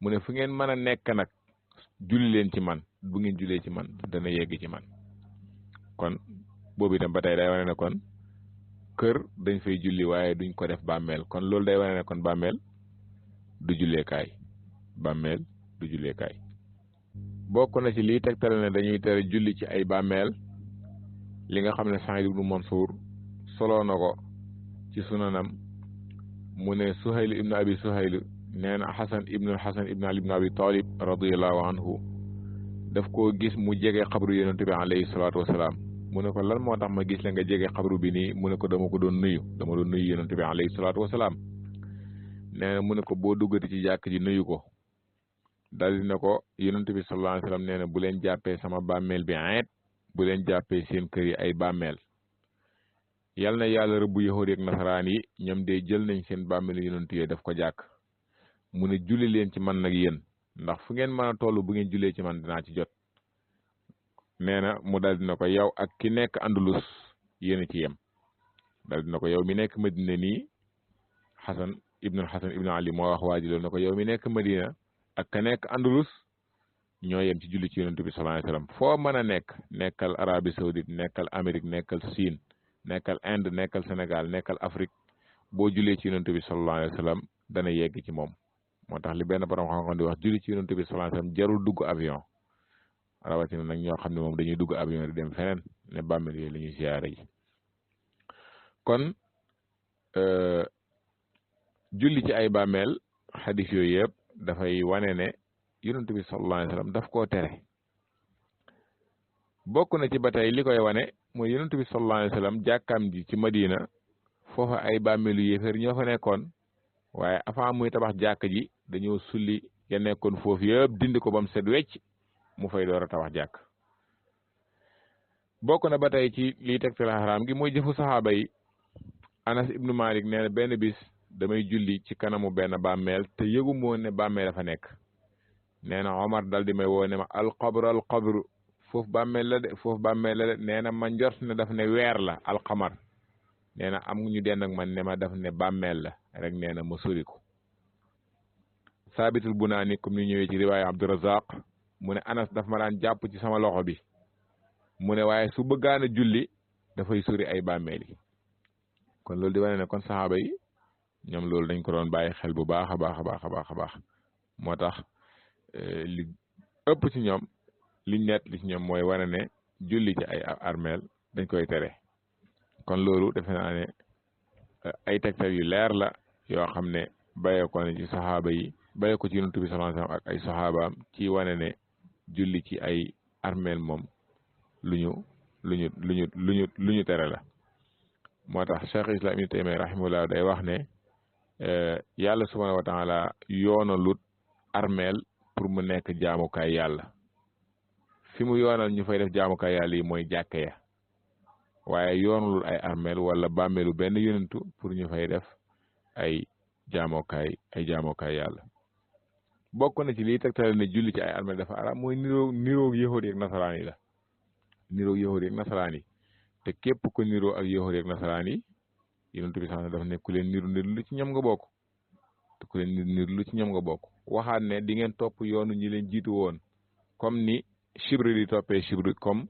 [SPEAKER 5] mu ne fu ngeen mën a nekk nag julli leen ci man bu ngeen jullee ci man dana yegg ci man kon boobu itam ba tey day wane ne kon kër dañ fay julli waaye duñ ko def bàmmeel kon loolu day wane ne kon bàmmeel du julleekaay bàmmeel du julleekaay bokk na ci lii tegtale ne dañuy tere julli ci ay bàmmeel li nga xam ne Saïd ibnu Mansour soloo na ko ci sunanam mu ne Suhayl ibnu abi Suhayl nee na Xasan ibnu Ali ibnu Abi Talib radiyallahu anhu daf koo gis mu jege xabru yonent bi alayhi salaatu wasalaam mu ne ko lan moo tax ma gis la nga jege xabru bi nii mu ne ko dama doon nuyu yonent bi alayhi salaatu wasalaam nee na mu ne ko boo duggati ci jàkk ji nuyu ko dal di ne ko yonent bi sallallahu alayhi wasallam nee na bu leen jàppee sama bàmmeel bi ayet bu leen jàppee seen kër yi ay bàmmeel yal na yàlla rëbbu yahuud ak nasaraan yi ñoom de jël nañ seen bàmmeel yonent yi daf ko jàkk mu ne julli leen ci man nag yéen ndax fu ngeen mën a toll bu ngeen jullee ci man dinaa ci jot nee na mu dal dina ko yow ak ki nekk Andalus yéen a ci yem dal dina ko yow mi nekk Madina nii Xasan ibnu Ali moo wax waa ji loolu ne ko yow mi nekk Madina ak ka nekk Andalus ñoo yem ci julli ci yonent bi sallallahu alayhi wasallam foo mën a nekk nekkal Arabie Saoudite nekkal Amérique nekkal Siin nekkal Inde nekkal Sénégal nekkal Afrique boo jullee ci yonent bi sallallahu alayhi wasallam dana yegg ci moom moo tax li benn borom xam-xam di wax julli ci yonent bi sallallahu alayhi wasallam jarul dugg avion rawatina nag ñoo xam ne moom dañuy dugg avion di dem feneen ne bàmmeel yooyu la ñuy siyaare ji kon julli ci ay bàmmeel xadis yooyu yëpp dafay wane ne yonent bi sallallahu alayhi wasallam daf koo tere bokk na ci ba tey li koy wane mooy yonent bi sallallahu alayhi wasallam jàkkaam ji ci Madina foofa ay bàmmeelu yéefar ñoo fa nekkoon waaye avant muy tabax jàkk ji dañoo sulli ya nekkoon foofu yëpp dindi ko ba mu set wecc mu fay door a tabax jàkk bokk na ba tey ci liy tegtal xaraam gi mooy jëfu saxaaba yi Anas ibnu Malik nee na benn bis damay julli ci kanamu benn bàmmeel te yëgu moo ne bàmmeel dafa nekk nee na Omar dal di may woo ne ma alqabru foofu bàmmeel la de nee na ma njort ne daf ne weer la alqamar nee na am ñu den ak man ne ma daf ne bàmmeel la rek nee na ma sori ko Saabitul Bunaani comme ni ñëwee ci riwaaya Abdurazaq mu ne Anas daf ma daan jàpp ci sama loxo bi mu ne waaye su bëggaan a julli dafay sori ay bàmmeel yi kon loolu di wane ne kon saxaaba yi ñoom loolu dañ ko doon bàyyi xel bu baax a baax moo tax li ëpp ci ñoom liñ nett li ci ñoom mooy wane ne julli ci ay armeel dañ koy tere kon loolu defe naa ne ay tegtal yu leer la yoo xam ne bàyyee ko ne ci saxaaba yi bàyyee ko ci yonent bi sallallahu alayhi wasallam ak ay saxaabaam ci wane ne julli ci ay armeel moom lu ñu tere la moo tax Cheikh Islam Ibn Taymiyya rahimahullah day wax ne yàlla subhanahu wa taala yoonalut armeel pour mu nekk jaamukaay yàlla fi mu yoonal ñu fay def jaamukaay yàlla yi mooy jàkke ya waaye yoonalul ay armeel wala bàmmeelu benn yonentu pour ñu fay def ay jaamukaay yàlla bokk na ci liy tegtale ne julli ci ay armeel dafa araam mooy niroog yahuud ak nasaraan yi la niroog yahuud ak nasaraan yi te képp ku niroo ak yahud ak nasaraan yi yonent bi sax dafa ne ku leen niru lu ci ñoom nga bokk te ku leen niru lu ci ñoom nga bokk waxaat ne di ngeen topp yoonu ñi leen jiitu woon comme ni chibri di toppee chibri comme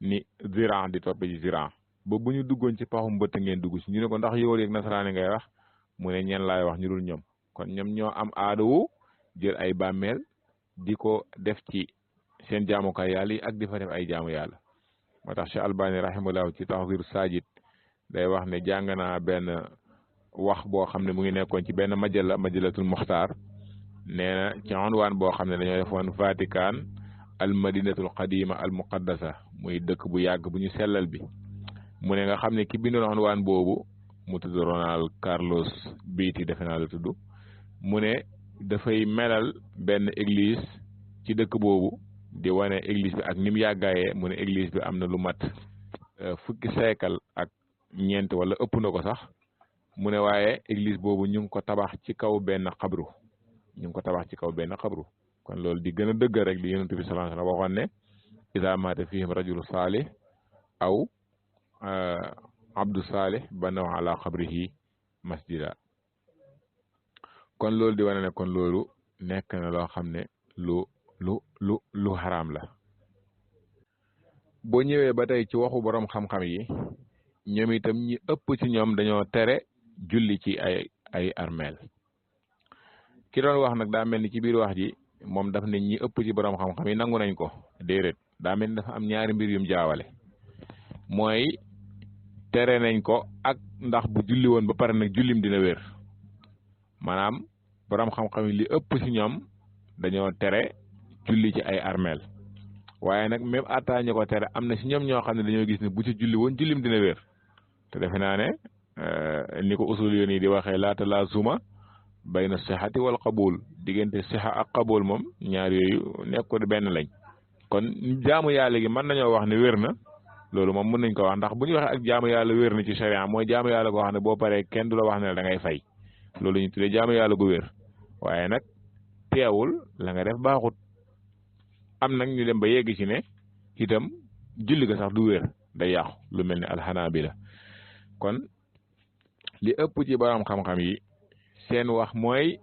[SPEAKER 5] ni ziran di toppee ci ziran ba bu ñu duggoon ci paxu mbëtt ngeen dugg ci ñu ne ko ndax yahud ak nasaraan yi ngay wax mu ne ñeen laay wax ñu dul ñoom kon ñoom ñoo am aada wu jël ay bàmmeel di ko def ci seen jaamukaay yàlla yi ak di fa def ay jaamu yàlla moo tax Cheikh Albani rahimahullah ci Tahzir Sajid day wax ne jàng naa benn wax boo xam ne mu ngi nekkoon ci benn majalatul Muxtaar nee na ci unwaan boo xam ne dañoo defoon Vatican al madinatul qadima al muqaddasa muy dëkk bu yàgg bu ñu sellal bi mu ne nga xam ne ki bindoon unwaan boobu mu tudd Ronald Carlos Beatty defe naa la tudd mu ne dafay melal benn église ci dëkk boobu di wane église bi ak ni mu yàggaayee mu ne église bi am na lu mat fukki siècle ak ñeent wala ëpp na ko sax mu ne waaye église boobu ñu ngi ko tabax ci kaw benn xabru kon loolu di gën a dëgg rek li yonent bi sallallahu alayhi wa sallam waxoon ne iza maata fihim rajulu saalih aw abdu saalih banaw ala xabrihi masjida kon loolu di wane ne kon loolu nekk na loo xam ne lu xaraam la boo ñëwee ba tey ci waxu borom xam-xam yi ñoom itam ñi ëpp ci ñoom dañoo tere julli ci ay armeel ki doon wax nag daa mel ni ci biir wax ji moom daf ne ñi ëpp ci borom xam-xam yi nangu nañ ko déedéet daa mel ni dafa am ñaari mbir yum jaawale mooy tere nañ ko ak ndax bu julli woon ba pare nag jullim dina wér maanaam borom xam-xam yi li ëpp ci ñoom dañoo tere julli ci ay armeel waaye nag même atta ñu ko tere am na ci ñoom ñoo xam ne dañoo gis ne bu ci julli woon jullim dina wér te defe naa ne ni ko usul yoon yi di waxee laata la zuma bayna sixati wal qabul diggante sixa ak qabul moom ñaar yooyu nekkul benn lañ kon jaamu yàlla gi mën nañoo wax ne wér na loolu moom mën nañ ko wax ndax bu ñu waxee ak jaamu yàlla wér na ci sharia mooy jaamu yàlla goo xam ne boo paree kenn du la wax ne da ngay fay loolu ñu tuddee jaamu yàlla gu wér waaye nag teewul la nga def baaxut am nag ñu dem ba yegg ci ne itam julli ga sax du wér day yàqu lu mel ne alxanaabila kon li ëpp ci borom xam-xam yi seen wax mooy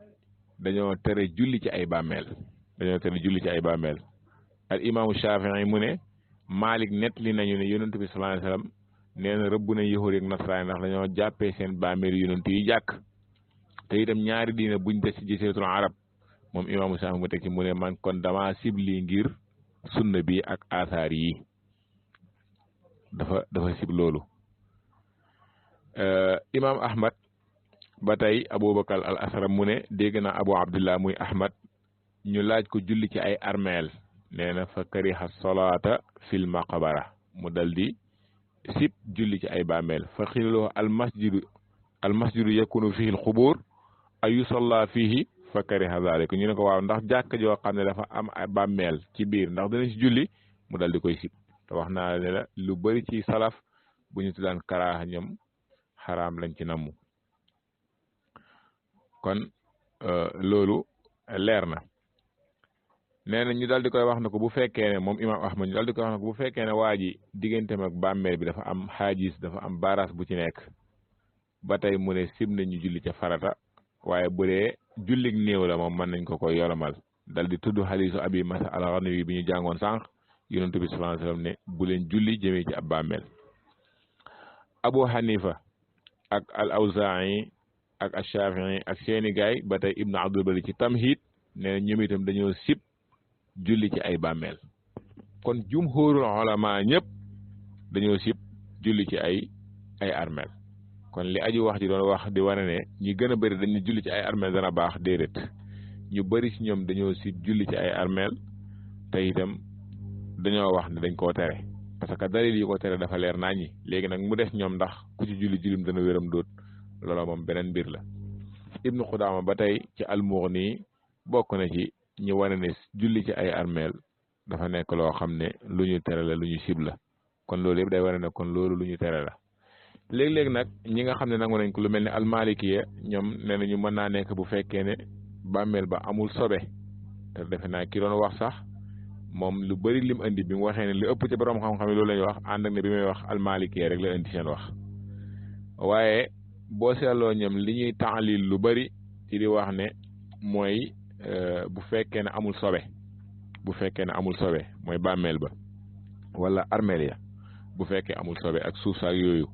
[SPEAKER 5] dañoo tere julli ci ay bàmmeel al imaamu Shafii mu ne Malik nettali nañu ne yonent bi sallallahu alayhi wasallam nee na rëbb na yahuud ak nasaraan ndax dañoo jàppee seen bàmmeel yonent yi jàkk te itam ñaari diina buñ des ci jaziratul arab moom imaamu Shafii mu teg ci mu ne man kon dama sibli ngir sunna bi ak asaar yi dafa sib loolu imaam Ahmad ba tey Aboubacar al asram mu ne dégg na Abu Abdullah muy Ahmad ñu laaj ko julli ci ay armeel nee na fa kariha solaata fil maqbara mu dal di sib julli ci ay bàmmeel fa xiloo al masjidu yakunu fihi al xubur ay yusalla fihi fa kariha zalik ñu ne ko waaw ndax jàkk joo xam ne dafa am bàmmeel ci biir ndax dana ci julli mu dal di koy sib te wax naa ne la lu bari ci salaf bu ñu tuddaan karaaha ñoom xaraam lañ ci namm kon loolu leer na nee na ñu dal di koy wax ne ko bu fekkee ne moom imaam Ahmad ñu dal di koy wax ne ko bu fekkee ne waa ji digganteem ak bàmmeel bi dafa am xaajis dafa am baras bu ci nekk ba tey mu ne sib na ñu julli ca farata waaye bu dee jullig néew la moom mën nañ ko koy yolomal dal di tudd xadiisu abi masa al-Ghanwi bi ñu jàngoon sànq yonent bi sallallahu alayhi wasallam ne bu leen julli jëmee ci ab bàmmeel Abu Hanifa ak al Awzaa'i ak Ash-Shafi'i ak seeni gaay ba tey Ibnu Abdul Bari ci Tamhid nee na ñoom itam dañoo sib julli ci ay bàmmeel kon jumhurul ulama ñëpp dañoo sib julli ci ay armeel kon li aju wax ji doon wax di wane ne ñi gën a bëri dañu julli ci ay armeel dana baax déedéet ñu bëri ci ñoom dañoo sib julli ci ay armeel te itam dañoo wax ne dañ koo tere parce que dalil yi ko tere dafa leer naa ñi léegi nag mu des ñoom ndax ku ci julli jullim dana wéram dóot loolu moom beneen mbir la Ibnu Xudaama ba tey ci Al-Mughni bokk na ci ñu wane ne julli ci ay armeel dafa nekk loo xam ne lu ñu tere la lu ñu sib la kon loolu yëpp day wane ne kon loolu lu ñu tere la léeg-léeg nag ñi nga xam ne nangu nañ ko lu mel ne almalikiya ñoom nee nañu mën naa nekk bu fekkee ne bàmmeel ba amul sobe te defe naa ki doon wax sax moom lu bëri lim indi bi mu waxee ne lu ëpp ci borom xam-xam yi loolu la ñuy wax ànd ak ne bi may wax almalikee rek la indi seen wax waaye boo seetloo ñoom li ñuy taalil lu bëri ci di wax ne mooy bu fekkee ne amul sobe mooy bàmmeel ba wala armeel ya bu fekkee amul sobe ak suuf saak yooyu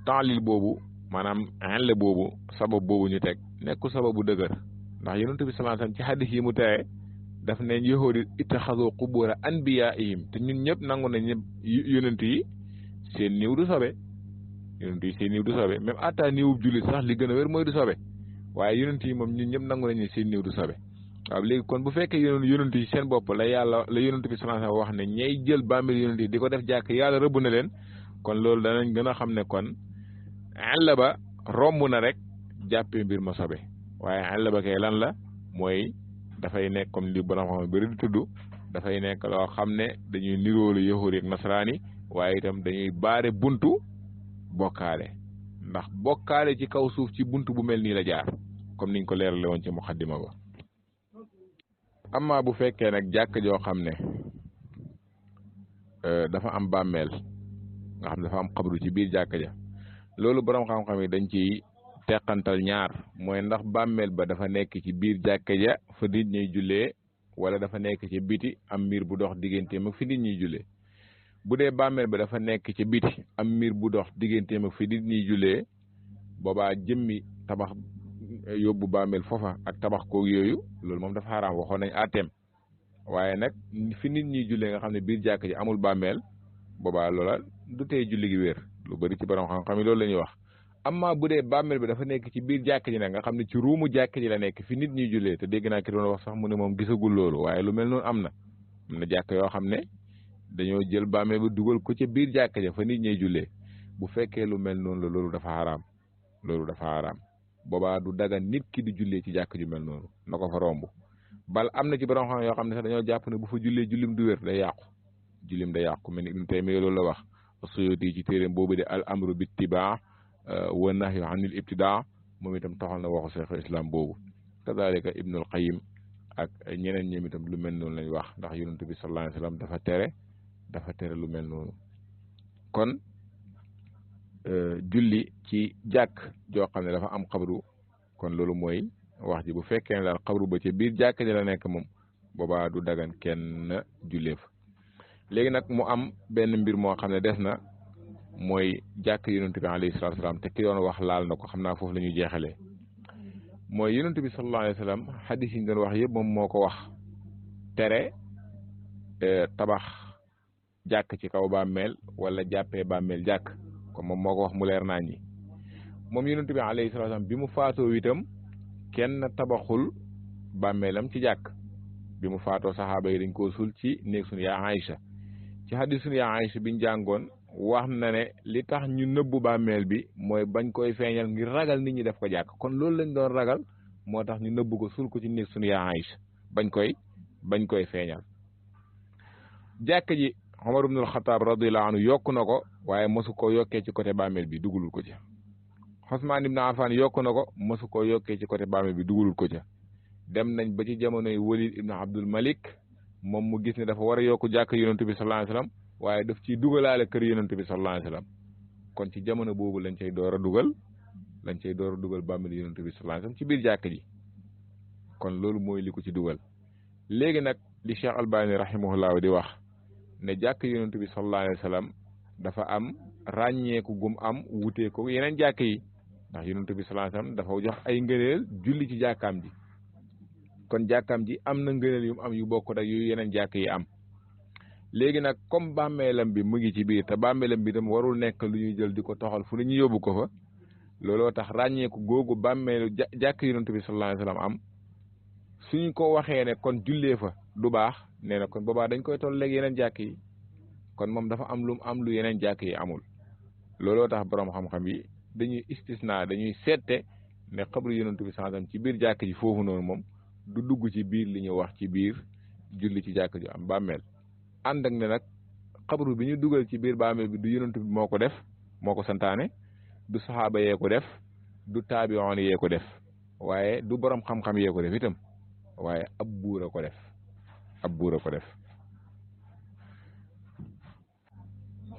[SPEAKER 5] taalil boobu maanaam xelle boobu sabab boobu ñu teg nekkul sababu dëgër ndax yonent bi sallallahu alayhi wasallam ci hadis yi mu tere daf ne yahuudi ittaxazu qubura anbiyaihim te ñun ñëpp nangu nañ ñëpp yonent yi seen niiw du sobe même atta niiwub jullit sax li gën a wér mooy du sobe waaye yonent yi moom ñun ñëpp nangu nañ seen niiw du sobe waaw léegi kon bu fekkee yonent yi seen bopp la yonent bi sallallahu alayhi wasallam wax ne ñay jël bàmmeel yonent yi di ko def jàkk yàlla rëbb na leen kon loolu danañ gën a xam ne kon àll ba romb na rek jàppee mbir ma sobe waaye àll ba kay lan la mooy dafay nekk comme li borom xam bëri di tudd dafay nekk loo xam ne dañuy niroolu yahuud ak nasaraani waaye itam dañuy baare buntu bokkaale ndax bokkaale ci kaw suuf ci buntu bu mel nii la jaar comme niñ ko leerale woon ci muqaddima ba amma bu fekkee nag jàkk joo xam ne dafa am bàmmeel nga xam ne dafa am xabru ci biir jàkk ja loolu borom xam-xam yi dañ ciy teqantal ñaar mooy ndax bàmmeel ba dafa nekk ci biir jàkka ja fa nit ñuy jullee wala dafa nekk ci biti am miir bu dox digganteem ak fi nit ñuy jullee bu dee bàmmeel ba dafa nekk ci biti am miir bu dox digganteem ak fi nit ñuy jullee boobaa jëmmi tabax yóbbu bàmmeel foofa ak tabax koog yooyu loolu moom dafa xaraam waxoon nañ àtteem waaye nag fi nit ñuy jullee nga xam ne biir jàkka ji amul bàmmeel boobaa loola du tey julli gi wér lu bari ci borom xam-xam yi loolu la ñuy wax amma bu dee bàmmeel bi dafa nekk ci biir jàkk ji nag nga xam ne ci ruumu jàkk ji la nekk fi nit ñuy jullee te dégg naa ki doon wax sax mu ne moom gisagul loolu waaye lu mel noonu am na jàkk yoo xam ne dañoo jël bàmmeel bi dugal ko ca biir jàkk ja fa nit ñuy jullee bu fekkee lu mel noonu la loolu dafa xaraam boobaa du dagan nit ki di jullee ci jàkk ju mel noonu na ko fa romb bal am na ci borom xam yoo xam ne sax dañoo jàpp ne bu fa jullee jullim du wér day yàqu mel ni Ibnu Taymiyya loolu la wax Suyuti ci téeréem boobu de al amru bi ittibaa wa nahyu anil ibtidaa moom itam taxal na waxu Seexul Islam boobu kadalika Ibnul Qayyim ak ñeneen ñoom itam lu mel noonu lañ wax ndax yonent bi sallallahu alayhi wasallam dafa tere lu mel noonu kon julli ci jàkk joo xam ne dafa am xabru kon loolu mooy wax ji bu fekkee ne daal xabru ba ci biir jàkk ji la nekk moom boobaa du dagan kenn jullee fa léegi nag mu am benn mbir moo xam ne des na mooy jàkk yonent bi alayhi salaatu wasalaam te ki doon wax laal na ko xam naa foofu la ñuy jeexalee mooy yonent bi sallallahu alayhi wa sallam xadis yi ñu doon wax yëpp moom moo ko wax tere tabax jàkk ci kaw bàmmeel wala jàppee bàmmeel jàkk comme moom moo ko wax mu leer naa ñi moom yonent bi alayhi salaatu wasalaam bi mu faatoo itam kenn tabaxul bàmmeelam ci jàkk bi mu faatoo saxaaba yi dañ koo sul ci néeg suñu yaa Aïcha ci hadis suñu yaa Aïcha biñ jàngoon wax na ne li tax ñu nëbbu bàmmeel bi mooy bañ koy feeñal ngir ragal nit ñi def ko jàkk kon loolu lañ doon ragal moo tax ñu nëbbu ko sul ko ci néeg suñu yaa Aïcha bañ koy feeñal jàkk ji Omar ibnul Xataab radiyallahu anhu yokku na ko waaye mosu koo yokkee ci côté bàmmeel bi dugalul ko ca Usmaan ibn Affaan yokku na ko mosu koo yokkee ci côté bàmmeel bi dugalul ko ca dem nañ ba ci jamonoy Walid ibn Abdul Malik moom mu gis ne dafa war a yokku jàkk yonent bi sallallahu alayhi wasallam waaye daf ciy dugalaale kër yonent bi sallallahu alayhi wasallam kon ci jamono boobu lañ cay door a dugal bàmmeel yonent bi sallallahu alayhi wasallam ci biir jàkk ji kon loolu mooy li ko ci dugal léegi nag li Cheikh Albani rahimahullah di wax ne jàkk yonent bi sallallahu alayhi wasallam dafa am ràññeeku gum am wutee ko yeneen jàkk yi ndax yonent bi sallallahu alayhi wasallam dafa jox ay ngëneel julli ci jàkkaam ji kon jàkkaam ji am na ngëneel yu am yu bokk ak yu yeneen jàkk yi am léegi nag comme bàmmeelam bi mu ngi ci biir te bàmmeelam bi tam warul nekk lu ñuy jël di ko toxal fu ne ñu yóbbu ko fa looloo tax ràññeeku googu bàmmeelu jàkk yonent bi sallallahu alayhi wasallam am suñ ko waxee ne kon jullee fa du baax nee na kon boobaa dañ koy toll léegi yeneen jàkk yi kon moom dafa am lu yeneen jàkk yi amul looloo tax borom xam-xam yi dañuy istisna dañuy seette ne xabru yonent bi sallallahu alayhi wasallam ci biir jàkk ji foofu noonu moom du dugg ci biir li ñu wax ci biir julli ci jàkk ju am bàmmeel ànd ak ne nag xabru bi ñu dugal ci biir bàmmeel bi du yonent bi moo ko def moo ko santaane du saxaaba yee ko def du taabiyoon yee ko def waaye du borom xam-xam yee ko def itam waaye ab buur a ko def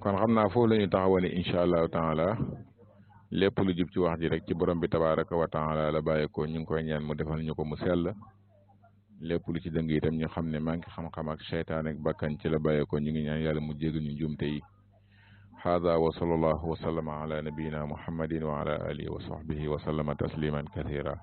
[SPEAKER 5] kon xam naa foofu la ñu taxawoon incha allahu taala lépp lu jub ci wax ji rek ci borom bi tabaraka wa taala la bàyyeekoo ñu ngi koy ñaan mu defal ñu ko mu sell lépp lu ci dëng itam ñu xam ne manqué xam-xam ak seytaan ak bakkan ci la bàyyeekoo ñu ngi ñaan yàlla mu jéggal ñu njuumte yi hada wa sallallahu wa sallama ala nabiyina muhammadin wa ala alihi wa sahbihi wa sallama tasliman kathira